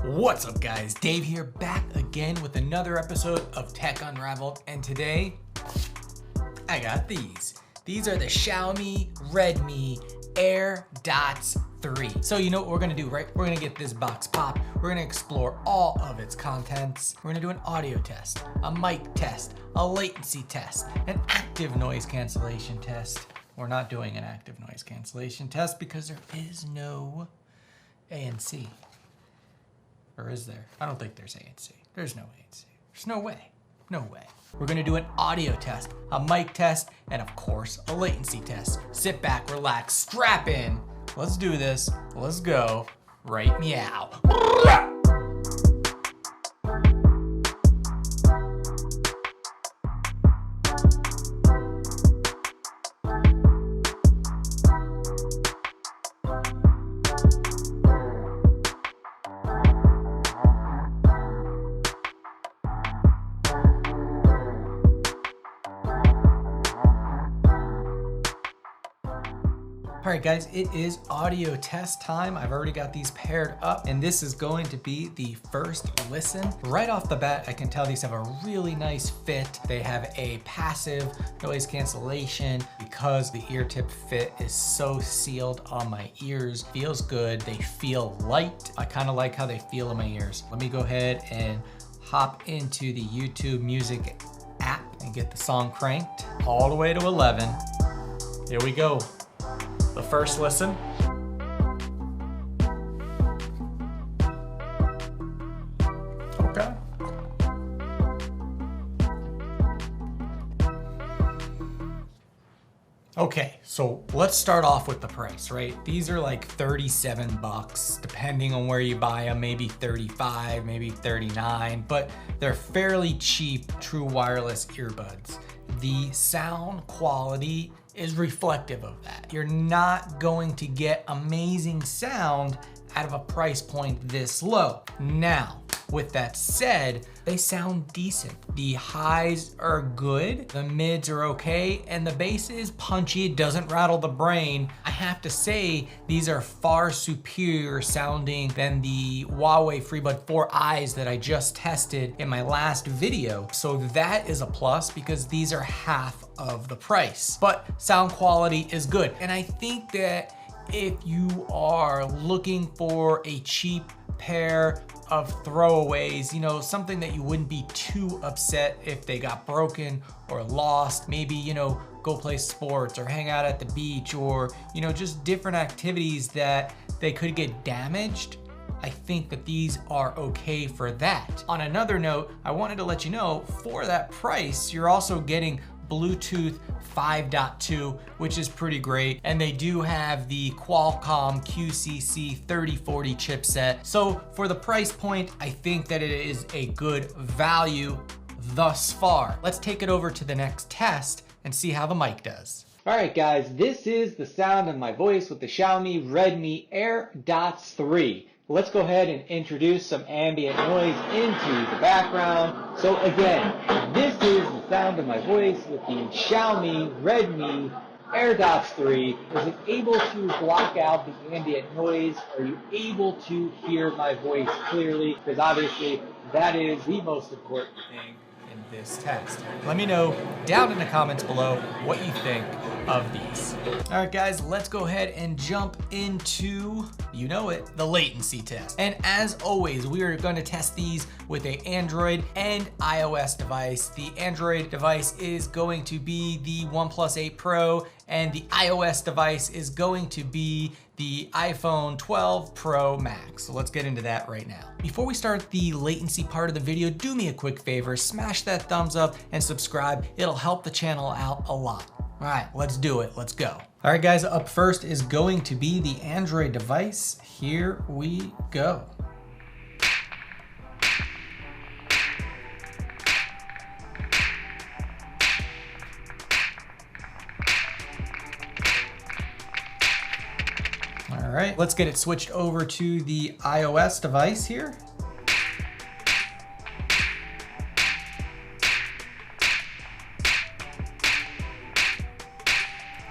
What's up guys, Dave here, back again with another episode of Tech UnRaveled, and today I got these. These are the Xiaomi Redmi AirDots 3. So you know what we're gonna do, right? We're gonna get this box popped. We're gonna explore all of its contents. We're gonna do an audio test, a mic test, a latency test, an active noise cancellation test. We're not doing an active noise cancellation test because there is no ANC. Or is there? I don't think there's ANC. There's no ANC. There's no way. No way. We're gonna do an audio test, a mic test, and of course, a latency test. Sit back, relax, strap in. Let's do this. Let's go. Right meow. All right guys, it is audio test time. I've already got these paired up and this is going to be the first listen. Right off the bat, I can tell these have a really nice fit. They have a passive noise cancellation because the ear tip fit is so sealed on my ears. Feels good, they feel light. I kind of like how they feel in my ears. Let me go ahead and hop into the YouTube Music app and get the song cranked all the way to 11. Here we go. The first listen. Okay. Okay, so let's start off with the price, right? These are like 37 bucks, depending on where you buy them, maybe 35, maybe 39, but they're fairly cheap true wireless earbuds. The sound quality is reflective of that. You're not going to get amazing sound out of a price point this low. Now, with that said, they sound decent. The highs are good, the mids are okay, and the bass is punchy, it doesn't rattle the brain. I have to say, these are far superior sounding than the Huawei FreeBud 4i's that I just tested in my last video. So that is a plus because these are half of the price. But sound quality is good. And I think that if you are looking for a cheap pair of throwaways, you know, something that you wouldn't be too upset if they got broken or lost, maybe, you know, go play sports or hang out at the beach or, you know, just different activities that they could get damaged. I think that these are okay for that. On another note, I wanted to let you know, for that price, you're also getting Bluetooth 5.2, which is pretty great. And they do have the Qualcomm QCC 3040 chipset. So for the price point, I think that it is a good value thus far. Let's take it over to the next test and see how the mic does. All right guys, this is the sound of my voice with the Xiaomi Redmi AirDots 3. Let's go ahead and introduce some ambient noise into the background. So again, this is the sound of my voice with the Xiaomi Redmi AirDots 3. Was it able to block out the ambient noise? Are you able to hear my voice clearly? Because obviously that is the most important thing in this test. Let me know down in the comments below what you think of these. All right guys, let's go ahead and jump into, you know it, the latency test. And as always, we are going to test these with an Android and iOS device. The Android device is going to be the OnePlus 8 Pro and the iOS device is going to be the iPhone 12 Pro Max. So let's get into that right now. Before we start the latency part of the video, do me a quick favor, smash that thumbs up and subscribe. It'll help the channel out a lot. All right, let's do it, let's go. All right guys, up first is going to be the Android device. Here we go. All right, let's get it switched over to the iOS device here.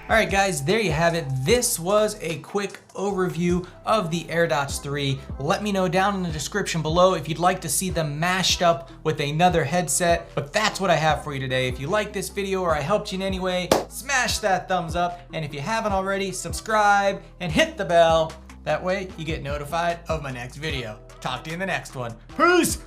All right, guys, there you have it. This was a quick overview of the AirDots 3. Let me know down in the description below if you'd like to see them mashed up with another headset. But that's what I have for you today. If you like this video or I helped you in any way, smash that thumbs up. And if you haven't already, subscribe and hit the bell. That way you get notified of my next video. Talk to you in the next one. Peace!